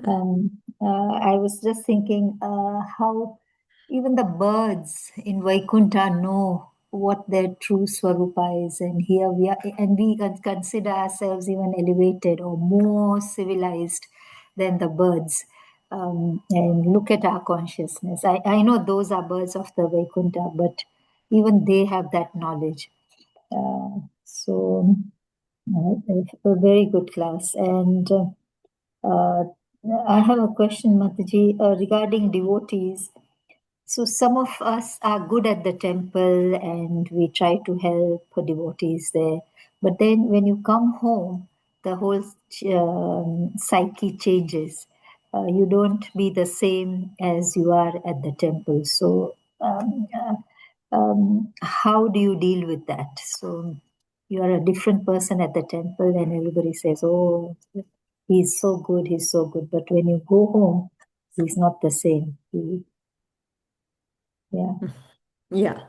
I was just thinking how even the birds in Vaikuntha know what their true swarupa is, and here we are, and we consider ourselves even elevated or more civilized than the birds. And look at our consciousness. I know those are birds of the Vaikuntha, but even they have that knowledge. So, a very good class. And I have a question, Mataji, regarding devotees. So some of us are good at the temple and we try to help devotees there. But then when you come home, the whole psyche changes. You don't be the same as you are at the temple. So how do you deal with that? So you are a different person at the temple and everybody says, oh, he's so good, he's so good. But when you go home, he's not the same. Yeah. Yeah,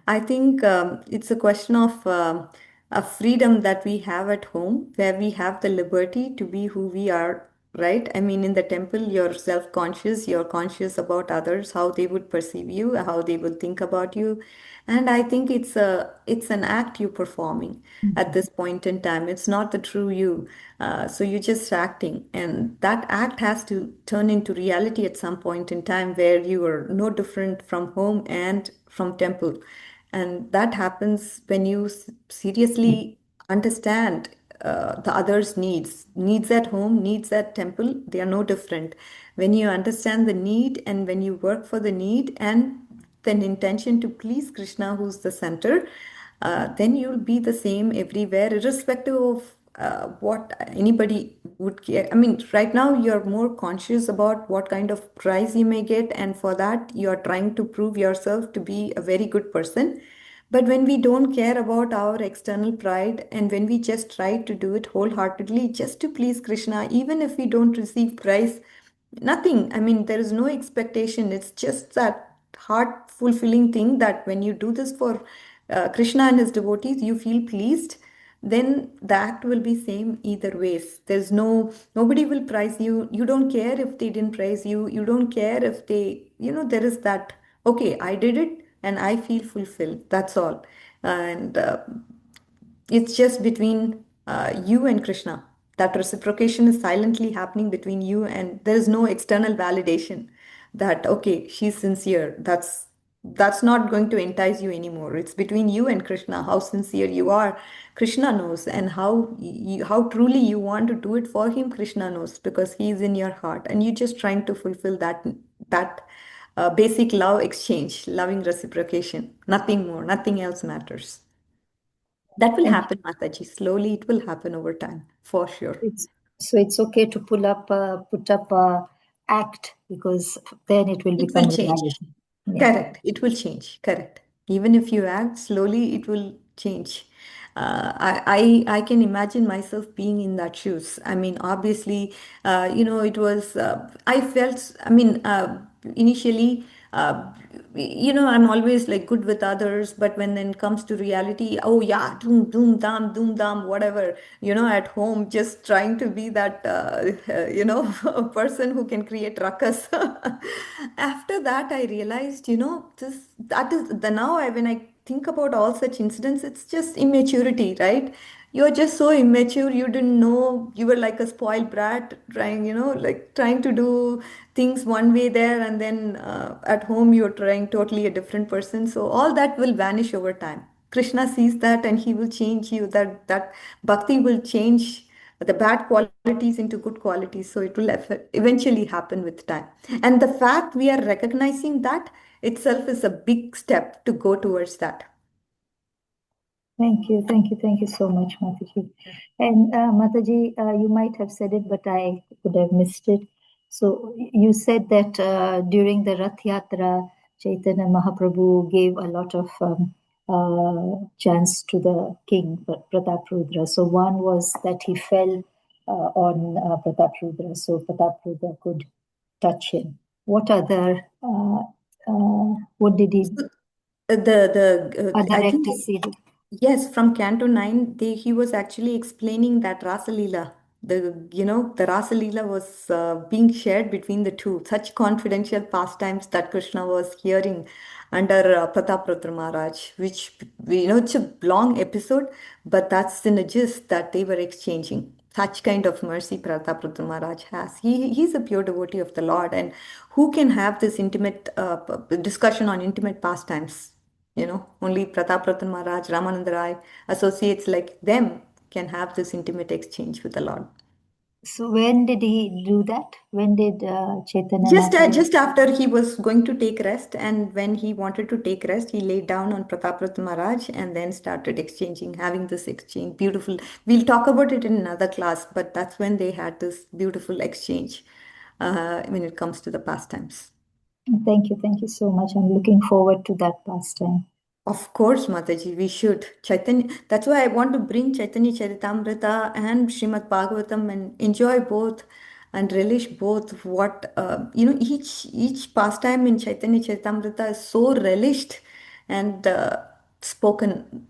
I think it's a question of a freedom that we have at home, where we have the liberty to be who we are, right? I mean, in the temple, you're self-conscious, you're conscious about others, how they would perceive you, how they would think about you. And I think it's an act you're performing at this point in time. It's not the true you. So you're just acting. And that act has to turn into reality at some point in time where you are no different from home and from temple. And that happens when you seriously understand the other's needs at home, needs at temple, they are no different. When you understand the need and when you work for the need and then intention to please Krishna, who's the center, then you'll be the same everywhere, irrespective of what anybody would care. I mean, right now you're more conscious about what kind of prize you may get, and for that you're trying to prove yourself to be a very good person. But when we don't care about our external pride and when we just try to do it wholeheartedly just to please Krishna, even if we don't receive prize, nothing. I mean, there is no expectation. It's just that heart fulfilling thing that when you do this for Krishna and his devotees, you feel pleased. Then the act will be same either ways. There's nobody will praise you. You don't care if they didn't praise you. You don't care if they, there is that, okay, I did it and I feel fulfilled. That's all. And it's just between you and Krishna. That reciprocation is silently happening between you, and there is no external validation that, okay, she's sincere. That's not going to entice you anymore. It's between you and Krishna. How sincere you are, Krishna knows, and how truly you want to do it for him, Krishna knows, because he is in your heart, and you're just trying to fulfill that basic love exchange, loving reciprocation. Nothing more, nothing else matters. That will Thank happen, Mataji. Slowly, it will happen over time, for sure. So it's okay to put up a act because then it will It become will change. reality. Yeah. Correct. It will change. Correct. Even if you act slowly, it will change. I can imagine myself being in that shoes. I mean, obviously, it was. I felt. I mean, initially, I'm always like good with others, but when then comes to reality, oh yeah, doom dam, whatever. At home, just trying to be that, a person who can create ruckus. After that, I realized, that is the when I think about all such incidents, it's just immaturity, right? You're just so immature, you didn't know, you were like a spoiled brat, trying, like trying to do things one way there, and then at home you're trying totally a different person. So all that will vanish over time. Krishna sees that and he will change you. That bhakti will change the bad qualities into good qualities. So it will eventually happen with time. And the fact we are recognizing that itself is a big step to go towards that. Thank you so much, Mataji. And Mataji, you might have said it, but I could have missed it. So you said that during the Rath Yatra, Chaitanya Mahaprabhu gave a lot of chants to the king, Pratap Rudra. So one was that he fell on Prataprudra, so Prataprudra could touch him. What other, what did he, I other think ecstasy? yes, from Canto 9, he was actually explaining that Rasa Leela. The Rasa Leela was being shared between the two, such confidential pastimes that Krishna was hearing under Prataprudra Maharaj, which, it's a long episode, but that's in a gist that they were exchanging. Such kind of mercy Prataprudra Maharaj has. He's a pure devotee of the Lord, and who can have this intimate discussion on intimate pastimes? Only Pratap Ratan Maharaj, Ramananda Rai, associates like them can have this intimate exchange with the Lord. So when did he do that? When did Chaitanya Just, Mahaprabhu? just after he was going to take rest, and when he wanted to take rest, he laid down on Pratap Ratan Maharaj and then started exchanging, having this exchange. Beautiful. We'll talk about it in another class, but that's when they had this beautiful exchange when it comes to the pastimes. Thank you so much. I'm looking forward to that pastime. Of course, Mataji, we should. Chaitanya, that's why I want to bring Chaitanya Charitamrita and Srimad Bhagavatam and enjoy both and relish both. Each pastime in Chaitanya Charitamrita is so relished and spoken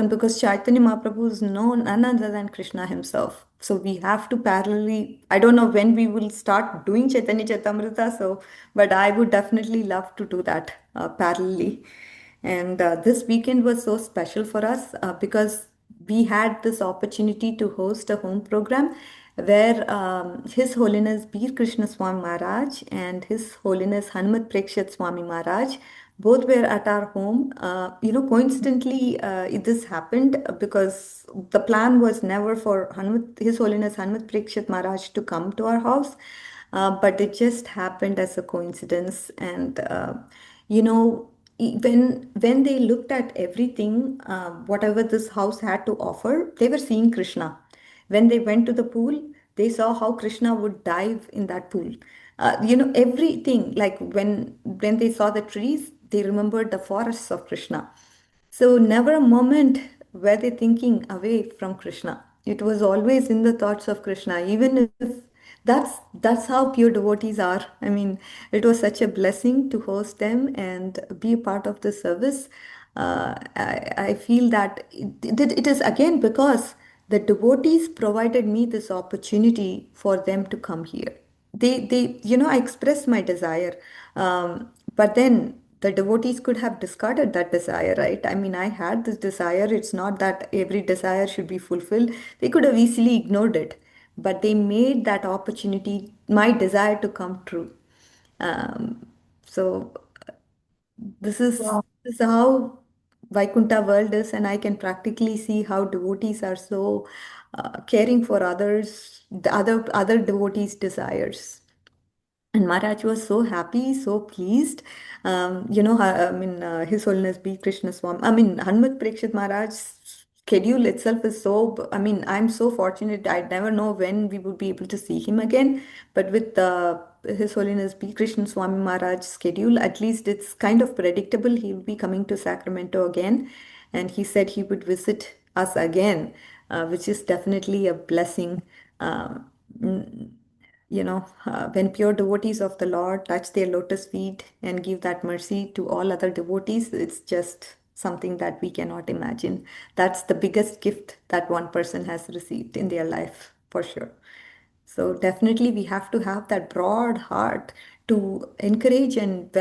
because Chaitanya Mahaprabhu is none other than Krishna himself. So we have to parallelly, I don't know when we will start doing Chaitanya Charitamrita, but I would definitely love to do that parallelly. And this weekend was so special for us because we had this opportunity to host a home program where His Holiness Bir Krishna Swami Maharaj and His Holiness Hanumat Prekshat Swami Maharaj both were at our home. Coincidentally, this happened because the plan was never for His Holiness Hanumat Prekshat Maharaj to come to our house, but it just happened as a coincidence. And when they looked at everything, whatever this house had to offer, they were seeing Krishna. When they went to the pool, they saw how Krishna would dive in that pool. Everything, like when they saw the trees, they remembered the forests of Krishna. So never a moment were they thinking away from Krishna. It was always in the thoughts of Krishna, even if that's how pure devotees are. I mean, it was such a blessing to host them and be a part of the service. I feel that it is again because the devotees provided me this opportunity for them to come here. I expressed my desire, but then the devotees could have discarded that desire, right? I mean, I had this desire. It's not that every desire should be fulfilled. They could have easily ignored it, but they made that opportunity, my desire, to come true. So this is how Vaikuntha world is, and I can practically see how devotees are so caring for others, the other devotees' desires. And Maharaj was so happy, so pleased. His Holiness B. Krishna Swami, Hanumat Prekshat Maharaj's schedule itself is so, I'm so fortunate. I never know when we would be able to see him again. But with His Holiness B. Krishna Swami Maharaj's schedule, at least it's kind of predictable. He'll be coming to Sacramento again. And he said he would visit us again, which is definitely a blessing. When pure devotees of the Lord touch their lotus feet and give that mercy to all other devotees, it's just something that we cannot imagine. That's the biggest gift that one person has received in their life, for sure. So definitely we have to have that broad heart to encourage and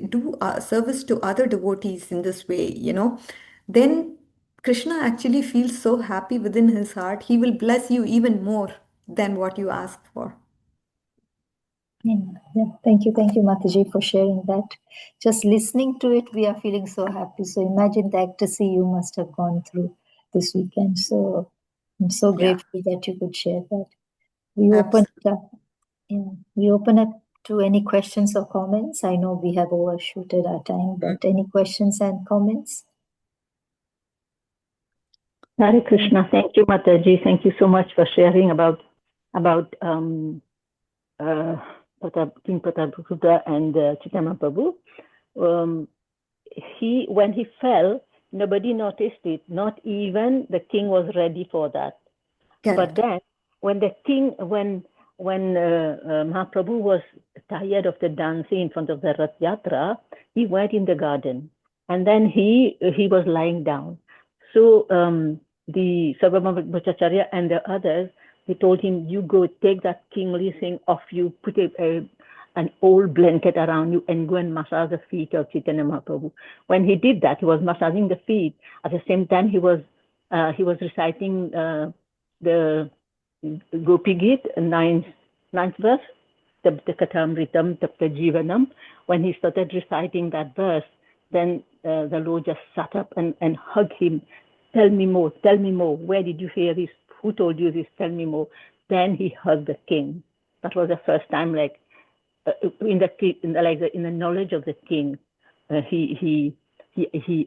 do service to other devotees in this way. Then Krishna actually feels so happy within his heart. He will bless you even more than what you ask for. Yeah. Thank you, Mataji, for sharing that. Just listening to it, we are feeling so happy. So imagine the ecstasy you must have gone through this weekend. So I'm so grateful that you could share that. We open it up. Yeah, we open up to any questions or comments. I know we have overshooted our time, but any questions and comments? Hare Krishna. Thank you, Mataji. Thank you so much for sharing about King Prataprudra and Chaitanya Prabhu. When he fell, nobody noticed it. Not even the king was ready for that. Correct. But then when Mahaprabhu was tired of the dancing in front of the Rath Yatra, he went in the garden, and then he was lying down. So the Sarvabhauma Bhattacharya and the others, they told him, "You go take that kingly thing off you, put an old blanket around you, and go and massage the feet of Chaitanya Mahaprabhu." When he did that, he was massaging the feet. At the same time, he was reciting the Gopi Git, ninth verse, Tapta Kathamritam Tapta Jivanam. When he started reciting that verse, then the Lord just sat up and hugged him. Tell me more, tell me more. Where did you hear this? Who told you this? Tell me more. Then he hugged the king. That was the first time, like in the knowledge of the king, he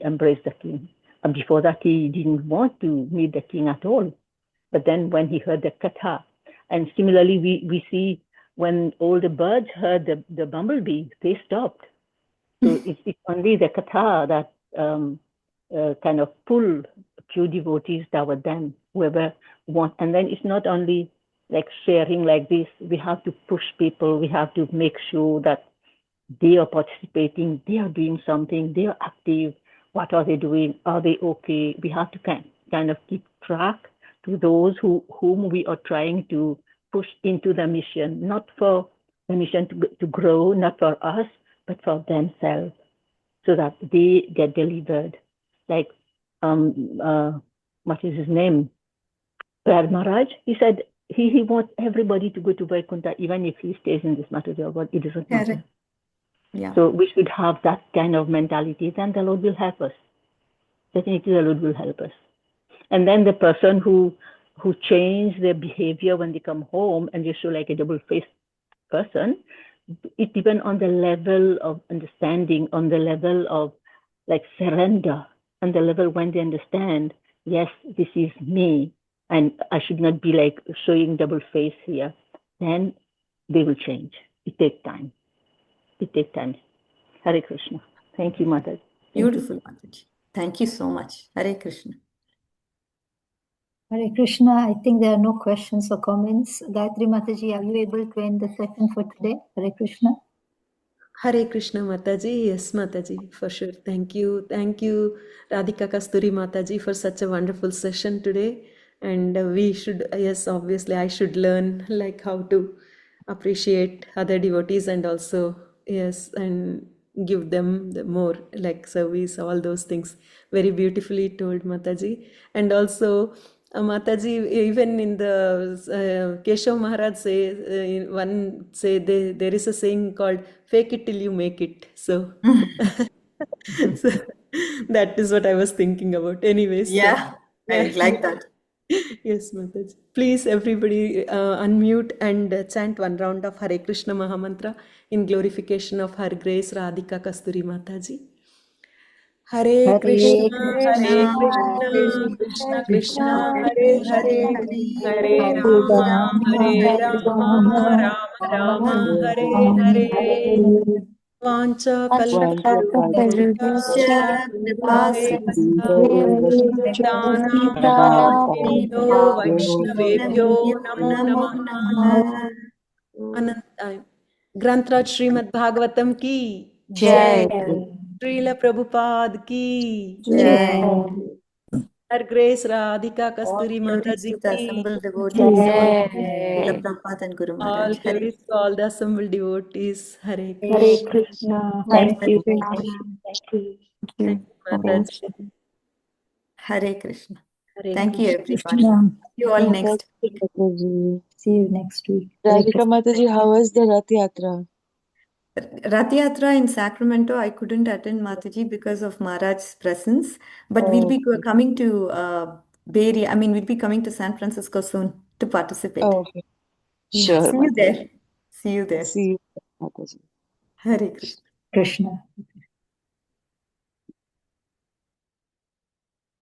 embraced the king. And before that, he didn't want to meet the king at all. But then when he heard the katha, and similarly we see when all the birds heard the bumblebee, they stopped. So it's only the katha that kind of pull few devotees toward them, whoever want. And then it's not only like sharing like this. We have to push people. We have to make sure that they are participating, they are doing something, they are active. What are they doing? Are they okay? We have to kind of keep track to those whom we are trying to push into the mission, not for the mission to grow, not for us, but for themselves, so that they get delivered. Like, what is his name? Prahlad Maharaj, he said he wants everybody to go to Vaikuntha, even if he stays in this material world, it doesn't matter. Yeah. So we should have that kind of mentality, then the Lord will help us. Definitely the Lord will help us. And then the person who change their behavior when they come home and they show like a double-faced person, it depends on the level of understanding, on the level of like surrender, and the level when they understand, yes, this is me, and I should not be like showing double face here, then they will change. It takes time. It takes time. Hare Krishna. Thank you, Mataji. Beautiful, Mataji. Thank you so much. Hare Krishna. Hare Krishna. I think there are no questions or comments. Gayatri Mataji, are you able to end the session for today? Hare Krishna. Hare Krishna Mataji, yes Mataji, for sure. Thank you. Thank you, Radhika Kasturi Mataji, for such a wonderful session today. And we should, yes, obviously I should learn like how to appreciate other devotees and also, yes, and give them the more like service, all those things. Very beautifully told Mataji. And also, Mataji, even in the Keshav Maharaj there is a saying called "fake it till you make it." So, so that is what I was thinking about. Anyways, Yeah, I like that. Yes, Mataji. Please, everybody, unmute and chant one round of Hare Krishna Mahamantra in glorification of Her Grace Radhika Kasturi Mataji. Hare Krishna, Hare Krishna, Krishna Krishna, Hare Hare, Hare Rama, Hare Rama, Rama Rama, Hare Hare. Vancha Kalpatarubhyascha kripa Vaishnavebhyo Namo Namo Namaha. Namaha. Grantraj Srimad Bhagavatam ki Jai. Srila Prabhupada ki Jai. Her Grace Radhika Kasturi Glories Mataji to the ki assembled devotees, all Jai. Srila Prabhupada and Guru all Maharaj. Hare glories to all the assembled devotees. Hare Hare Krishna. Krishna. Hare Thank you. Krishna. Thank you. Thank you. Thank you, Mataji. Hare Krishna. Hare Thank you, Krishna. everyone. See you all Thank next. you, Mataji. See you next week. Hare Radhika Krishna. Mataji, how was the Rath Yatra? Rath Yatra in Sacramento, I couldn't attend Mataji because of Maharaj's presence, but we'll be coming to Bay Area. I mean, we'll be coming to San Francisco soon to participate. Oh, okay. Yeah, Sure, see you Mataji. there. See you there. See you, Mataji. Hare Krishna. Krishna.